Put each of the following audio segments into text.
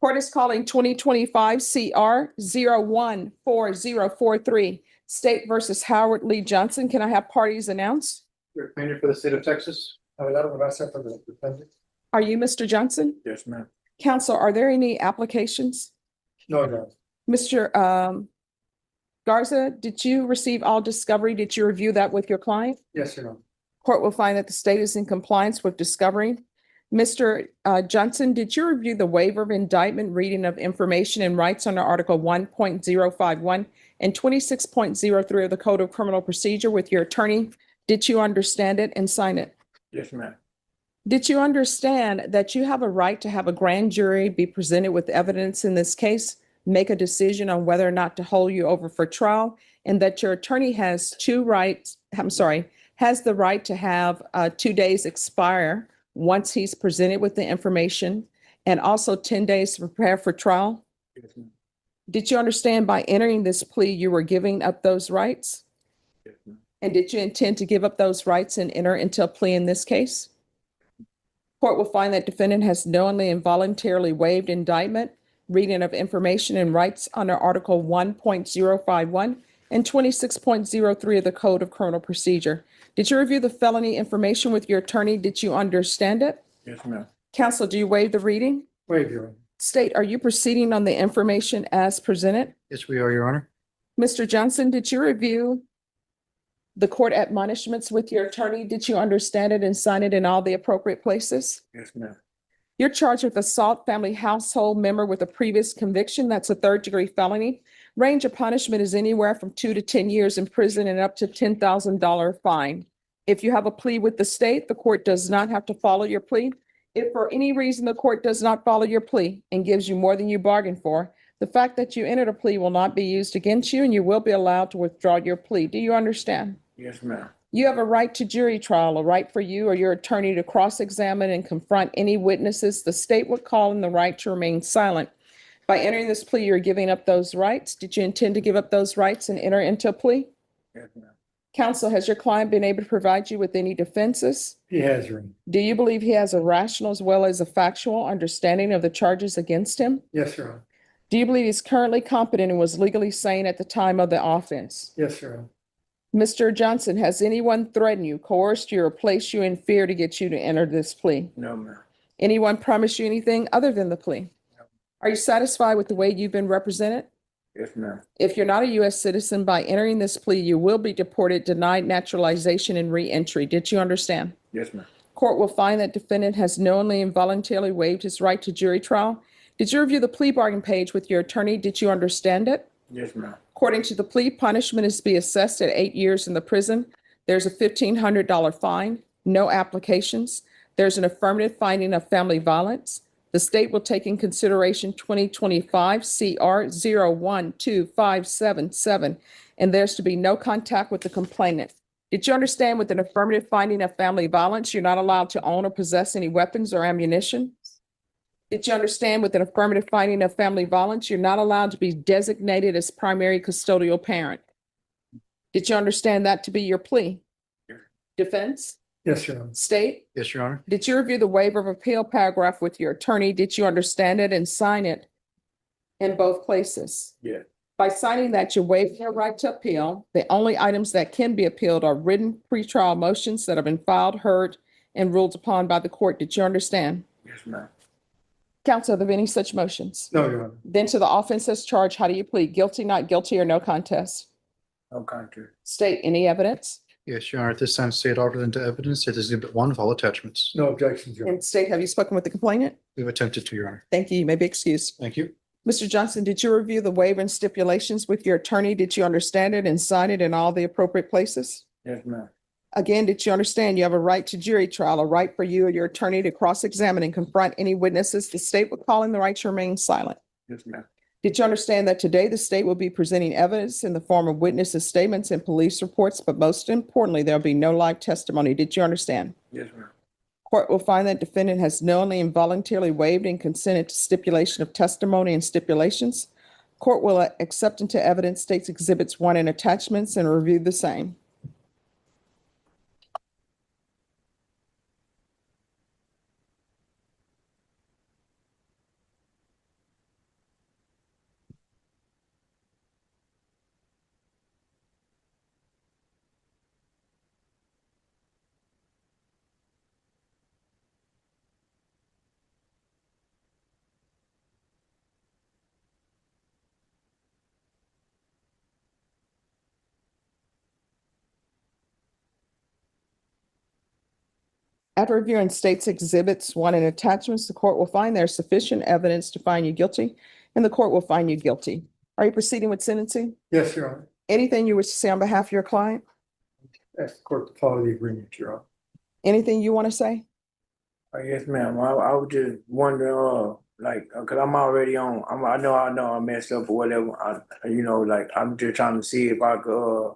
Court is calling 2025 CR01443, State versus Howard Lee Johnson. Can I have parties announced? Plaintiff for the state of Texas. Abelardo Garza for the defendant. Are you Mr. Johnson? Yes, ma'am. Counsel, are there any applications? No, no. Mr. Garza, did you receive all discovery? Did you review that with your client? Yes, Your Honor. Court will find that the state is in compliance with discovery. Mr. Johnson, did you review the waiver of indictment, reading of information and rights under Article 1.051 and 26.03 of the Code of Criminal Procedure with your attorney? Did you understand it and sign it? Yes, ma'am. Did you understand that you have a right to have a grand jury be presented with evidence in this case, make a decision on whether or not to hold you over for trial, and that your attorney has the right to have 2 days expire once he's presented with the information, and also 10 days to prepare for trial? Yes, ma'am. Did you understand by entering this plea, you were giving up those rights? Yes, ma'am. And did you intend to give up those rights and enter into a plea in this case? Court will find that defendant has knowingly and voluntarily waived indictment, reading of information and rights under Article 1.051 and 26.03 of the Code of Criminal Procedure. Did you review the felony information with your attorney? Did you understand it? Yes, ma'am. Counsel, do you waive the reading? Waive, Your Honor. State, are you proceeding on the information as presented? Yes, we are, Your Honor. Mr. Johnson, did you review the court admonishments with your attorney? Did you understand it and sign it in all the appropriate places? Yes, ma'am. You're charged with assault family household member with a previous conviction. That's a third-degree felony. Range of punishment is anywhere from 2 to 10 years in prison and up to $10,000 fine. If you have a plea with the state, the court does not have to follow your plea. If for any reason the court does not follow your plea and gives you more than you bargained for, the fact that you entered a plea will not be used against you, and you will be allowed to withdraw your plea. Do you understand? Yes, ma'am. You have a right to jury trial, a right for you or your attorney to cross-examine and confront any witnesses. The state would call in the right to remain silent. By entering this plea, you're giving up those rights. Did you intend to give up those rights and enter into a plea? Yes, ma'am. Counsel, has your client been able to provide you with any defenses? He has, Your Honor. Do you believe he has a rational as well as a factual understanding of the charges against him? Yes, Your Honor. Do you believe he's currently competent and was legally sane at the time of the offense? Yes, Your Honor. Mr. Johnson, has anyone threatened you, coerced you, or placed you in fear to get you to enter this plea? No, ma'am. Anyone promised you anything other than the plea? No. Are you satisfied with the way you've been represented? Yes, ma'am. If you're not a U.S. citizen, by entering this plea, you will be deported, denied naturalization, and re-entry. Did you understand? Yes, ma'am. Court will find that defendant has knowingly and voluntarily waived his right to jury trial. Did you review the plea bargain page with your attorney? Did you understand it? Yes, ma'am. According to the plea, punishment is to be assessed at 8 years in the prison. There's a $1,500 fine, no applications. There's an affirmative finding of family violence. The state will take in consideration 2025 CR01443, and there's to be no contact with the complainant. Did you understand with an affirmative finding of family violence, you're not allowed to own or possess any weapons or ammunition? Did you understand with an affirmative finding of family violence, you're not allowed to be designated as primary custodial parent? Did you understand that to be your plea? Yes. Defense? Yes, Your Honor. State? Yes, Your Honor. Did you review the waiver of appeal paragraph with your attorney? Did you understand it and sign it in both places? Yes. By signing that, you waive your right to appeal. The only items that can be appealed are written pretrial motions that have been filed, heard, and ruled upon by the court. Did you understand? Yes, ma'am. Counsel, are there any such motions? No, Your Honor. Then to the offense as charged, how do you plead? Guilty, not guilty, or no contest? No contest. State, any evidence? Yes, Your Honor. At this time, state offered into evidence it is Exhibit 1 of all attachments. No objections, Your Honor. And state, have you spoken with the complainant? We've attempted to, Your Honor. Thank you. You may be excused. Thank you. Mr. Johnson, did you review the waiver and stipulations with your attorney? Did you understand it and sign it in all the appropriate places? Yes, ma'am. Again, did you understand you have a right to jury trial, a right for you or your attorney to cross-examine and confront any witnesses? The state will call in the right to remain silent. Yes, ma'am. Did you understand that today the state will be presenting evidence in the form of witnesses' statements and police reports, but most importantly, there'll be no live testimony? Did you understand? Yes, ma'am. Court will find that defendant has knowingly and voluntarily waived and consented to stipulation of testimony and stipulations. Court will accept into evidence state's exhibits 1 and attachments and review the same. After reviewing state's exhibits 1 and attachments, the court will find there's sufficient evidence to find you guilty, and the court will find you guilty. Are you proceeding with sentencing? Yes, Your Honor. Anything you wish to say on behalf of your client? Ask the court to follow the agreement, Your Honor. Anything you want to say? Yes, ma'am. I was just wondering, cause I'm already on, I know I messed up or whatever. I'm just trying to see if I could,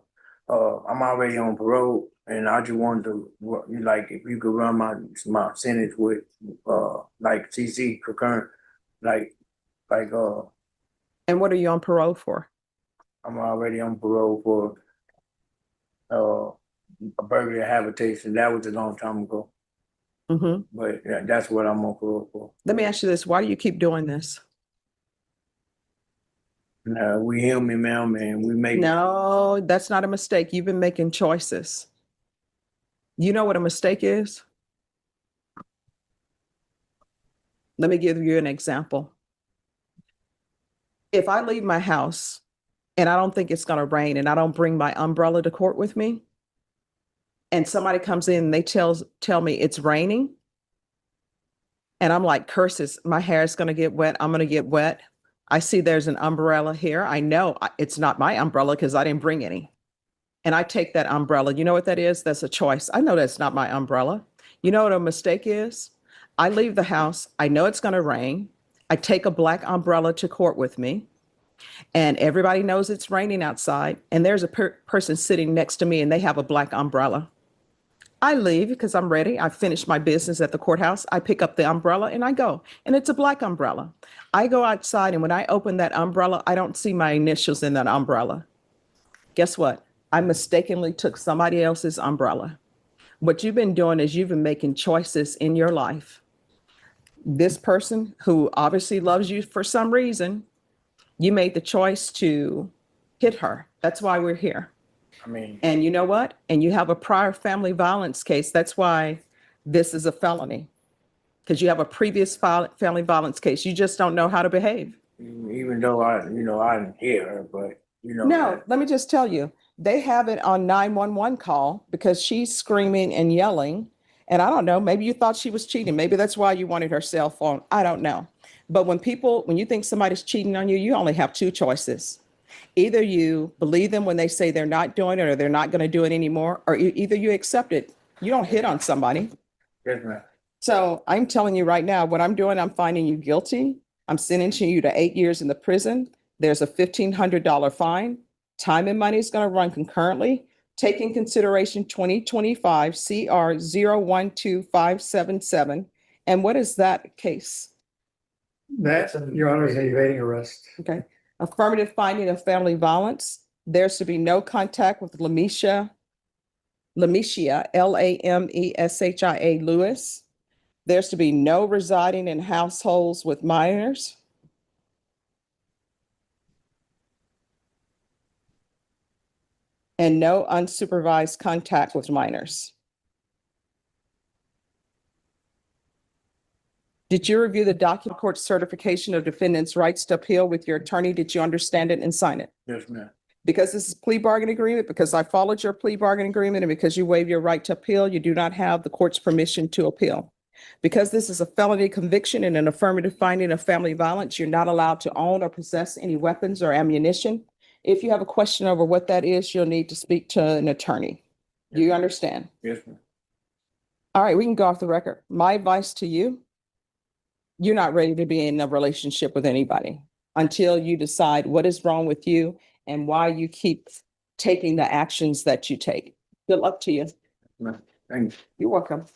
I'm already on parole and I just wanted to, if you could run my sentence with, CC concurrent, And what are you on parole for? I'm already on parole for, a burglary habitation. That was a long time ago, Mhm. but yeah, that's what I'm on parole for. Let me ask you this. Why do you keep doing this? We human, ma'am, and we make. No, that's not a mistake. You've been making choices. You know what a mistake is? Let me give you an example. If I leave my house and I don't think it's going to rain and I don't bring my umbrella to court with me, and somebody comes in and they tell me it's raining, and I'm like, curses, my hair is going to get wet. I'm going to get wet. I see there's an umbrella here. I know it's not my umbrella because I didn't bring any. And I take that umbrella. You know what that is? That's a choice. I know that's not my umbrella. You know what a mistake is? I leave the house. I know it's going to rain. I take a black umbrella to court with me. And everybody knows it's raining outside. And there's a person sitting next to me and they have a black umbrella. I leave because I'm ready. I finish my business at the courthouse. I pick up the umbrella and I go. And it's a black umbrella. I go outside and when I open that umbrella, I don't see my initials in that umbrella. Guess what? I mistakenly took somebody else's umbrella. What you've been doing is you've been making choices in your life. This person who obviously loves you for some reason, you made the choice to hit her. That's why we're here. And you know what? And you have a prior family violence case. That's why this is a felony. Because you have a previous family violence case. You just don't know how to behave. Even though I didn't hear her, but No, let me just tell you, they have it on 911 call because she's screaming and yelling. And I don't know, maybe you thought she was cheating. Maybe that's why you wanted her cell phone. I don't know. But when you think somebody's cheating on you, you only have 2 choices. Either you believe them when they say they're not doing it or they're not going to do it anymore, or either you accept it. You don't hit on somebody. Yes, ma'am. So I'm telling you right now, what I'm doing, I'm finding you guilty. I'm sentencing you to 8 years in the prison. There's a $1,500 fine. Time and money is going to run concurrently. Take in consideration 2025 CR012577. And what is that case? That, Your Honor, is an evading arrest. Okay. Affirmative finding of family violence. There's to be no contact with Lameshia, Lameshia Lewis. There's to be no residing in households with minors. And no unsupervised contact with minors. Did you review the document court certification of defendant's rights to appeal with your attorney? Did you understand it and sign it? Yes, ma'am. Because this is a plea bargain agreement, because I followed your plea bargain agreement, and because you waive your right to appeal, you do not have the court's permission to appeal. Because this is a felony conviction and an affirmative finding of family violence, you're not allowed to own or possess any weapons or ammunition. If you have a question over what that is, you'll need to speak to an attorney. Do you understand? Yes, ma'am. All right, we can go off the record. My advice to you, you're not ready to be in a relationship with anybody until you decide what is wrong with you and why you keep taking the actions that you take. Good luck to you. Ma'am. Thank you. You're welcome.